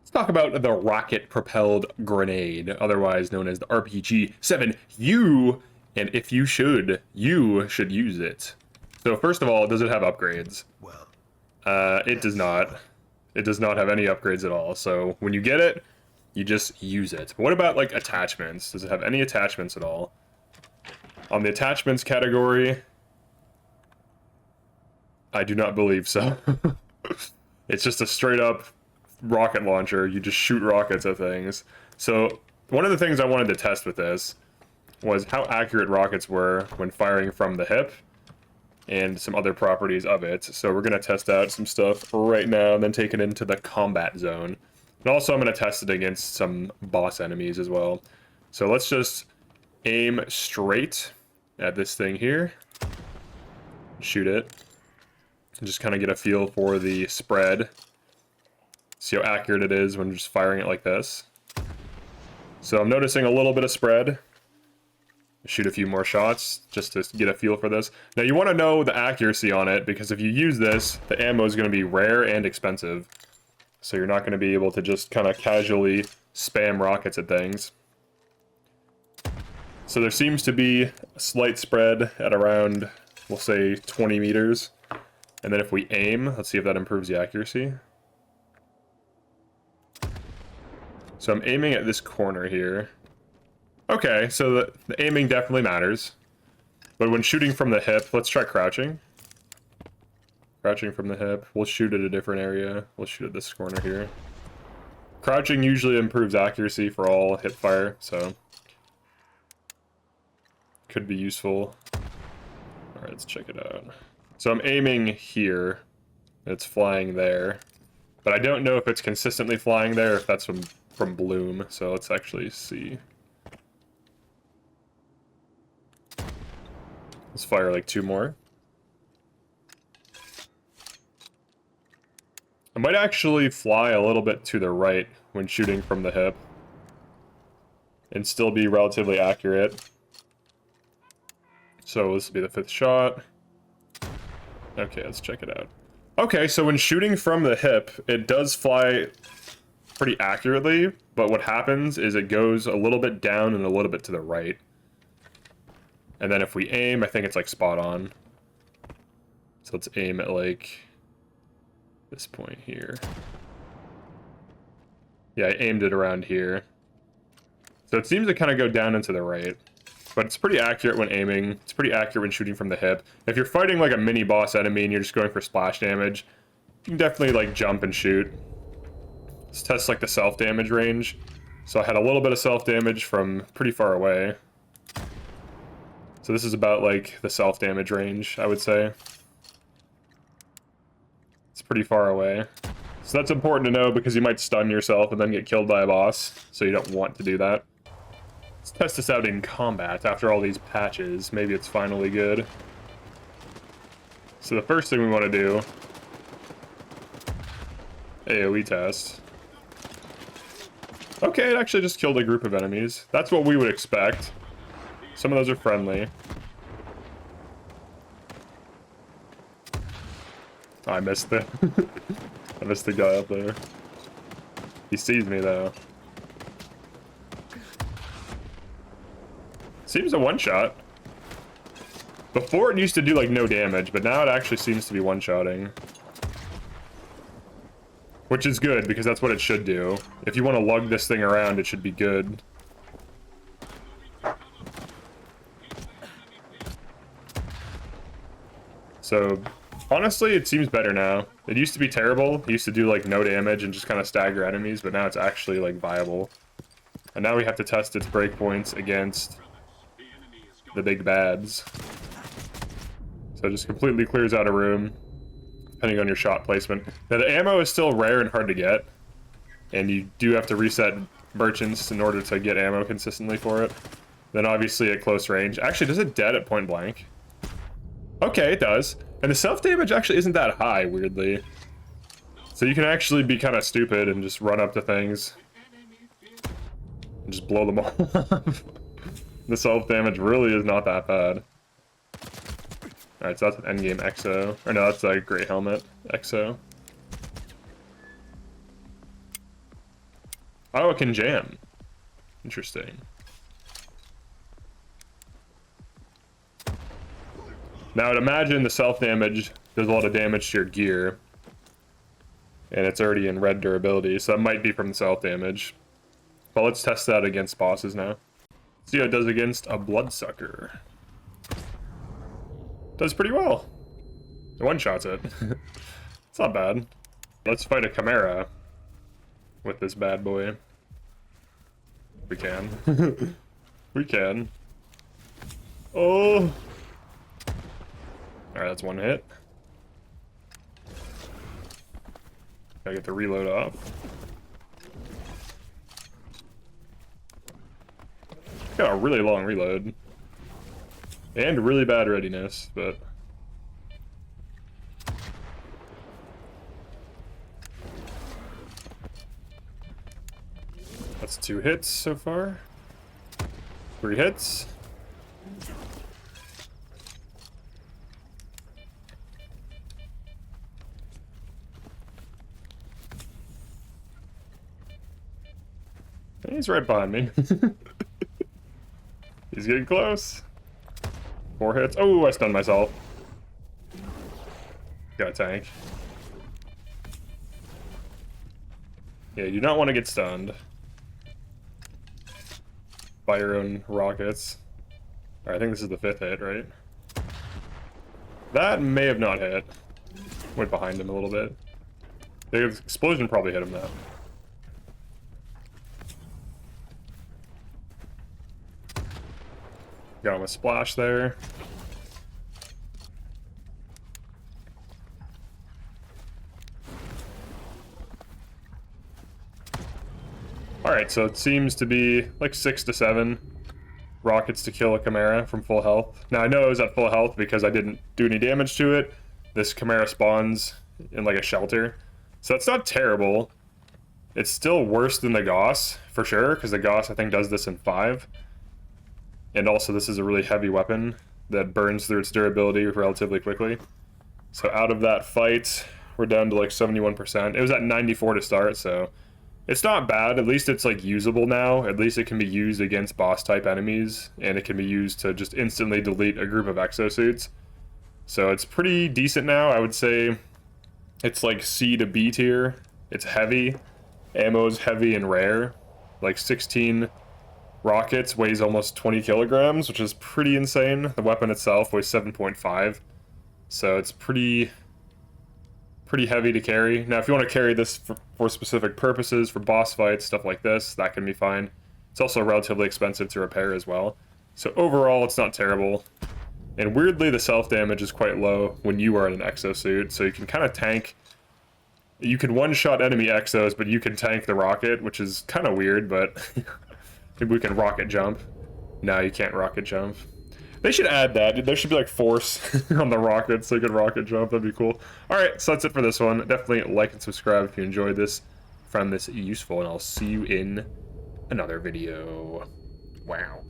Let's talk about the rocket-propelled grenade, otherwise known as the RPG-7U, and if you should use it. So first of all, does it have upgrades? Well, It does not. It does not have any upgrades at all, so when you get it, you just use it. But what about, like, attachments? Does it have any attachments at all? On the attachments category, I do not believe so. It's just a straight-up rocket launcher. You just shoot rockets at things. So one of the things I wanted to test with this was how accurate rockets were when firing from the hip and some other properties of it. So we're going to test out some stuff right now and then take it into the combat zone. And also I'm going to test it against some boss enemies as well. So let's just aim straight at this thing here. Shoot it. And just kind of get a feel for the spread. See how accurate it is when just firing it like this. So I'm noticing a little bit of spread. Shoot a few more shots just to get a feel for this. Now you want to know the accuracy on it, because if you use this, the ammo is going to be rare and expensive. So you're not going to be able to just kind of casually spam rockets at things. So there seems to be a slight spread at around, we'll say, 20 meters. And then if we aim, let's see if that improves the accuracy. So I'm aiming at this corner here. Okay, so the aiming definitely matters. But when shooting from the hip, let's try crouching. Crouching from the hip. We'll shoot at a different area. We'll shoot at this corner here. Crouching usually improves accuracy for all hip fire, so could be useful. Alright, let's check it out. So I'm aiming here. It's flying there. But I don't know if it's consistently flying there, if that's from bloom. So let's actually see. Let's fire like 2 more. I might actually fly a little bit to the right when shooting from the hip and still be relatively accurate. So this will be the 5th shot. Okay, let's check it out. Okay, so when shooting from the hip, it does fly pretty accurately, but what happens is it goes a little bit down and a little bit to the right. And then if we aim, I think it's like spot on. So let's aim at like this point here. Yeah, I aimed it around here. So it seems to kind of go down and to the right. But it's pretty accurate when aiming. It's pretty accurate when shooting from the hip. If you're fighting like a mini boss enemy and you're just going for splash damage, you can definitely like jump and shoot. Let's test like the self-damage range. So I had a little bit of self-damage from pretty far away. So this is about like the self-damage range, I would say. It's pretty far away. So that's important to know because you might stun yourself and then get killed by a boss. So you don't want to do that. Let's test this out in combat after all these patches. Maybe it's finally good. So the first thing we want to do, AoE test. Okay, it actually just killed a group of enemies. That's what we would expect. Some of those are friendly. Oh, I missed the I missed the guy up there. He sees me though. Seems a one-shot. Before it used to do like no damage, but now it actually seems to be one-shotting. Which is good, because that's what it should do. If you want to lug this thing around, it should be good. So, honestly, it seems better now. It used to be terrible. It used to do like no damage and just kind of stagger enemies, but now it's actually like viable. And now we have to test its breakpoints against the big bads. So it just completely clears out a room, depending on your shot placement. Now the ammo is still rare and hard to get, and you do have to reset merchants in order to get ammo consistently for it. Then obviously at close range. Actually, does it dead at point blank? Okay, it does. And the self-damage actually isn't that high, weirdly. So you can actually be kind of stupid and just run up to things and just blow them all up. The self-damage really is not that bad. Alright, so that's an endgame EXO. Or no, that's a Great Helmet EXO. Oh, it can jam. Interesting. Now, I'd imagine the self-damage does a lot of damage to your gear. And it's already in red durability, so that might be from the self-damage. But let's test that against bosses now. See how it does against a bloodsucker. Does pretty well. It one-shots it. It's not bad. Let's fight a chimera with this bad boy. We can. We can. Oh! Alright, that's one hit. Gotta get the reload off. Got a really long reload. And really bad readiness, but... That's 2 hits so far. 3 hits. He's right behind me. He's getting close. 4 hits. Oh, I stunned myself. Got a tank. Yeah, you do not want to get stunned by your own rockets. Alright, I think this is the 5th hit, right? That may have not hit. Went behind him a little bit. The explosion probably hit him though. Got him a splash there. Alright, so it seems to be like 6 to 7 rockets to kill a chimera from full health. Now I know it was at full health because I didn't do any damage to it. This chimera spawns in like a shelter. So it's not terrible. It's still worse than the Gauss, for sure, because the Gauss I think does this in 5. And also this is a really heavy weapon that burns through its durability relatively quickly. So out of that fight, we're down to like 71%. It was at 94 to start, so it's not bad. At least it's like usable now. At least it can be used against boss type enemies, and it can be used to just instantly delete a group of exosuits. So it's pretty decent now. I would say it's like C to B tier. It's heavy. Ammo's heavy and rare. Like 16 rockets weighs almost 20 kilograms, which is pretty insane. The weapon itself weighs 7.5, so it's pretty heavy to carry. Now, if you want to carry this for specific purposes, for boss fights, stuff like this, that can be fine. It's also relatively expensive to repair as well. So overall, it's not terrible. And weirdly, the self-damage is quite low when you are in an exosuit, so you can kind of tank. You can one-shot enemy exos, but you can tank the rocket, which is kind of weird, but... Maybe we can rocket jump. No, you can't rocket jump. They should add that. There should be like force on the rockets so you can rocket jump. That'd be cool. Alright, so that's it for this one. Definitely like and subscribe if you enjoyed this. Found this useful, and I'll see you in another video. Wow.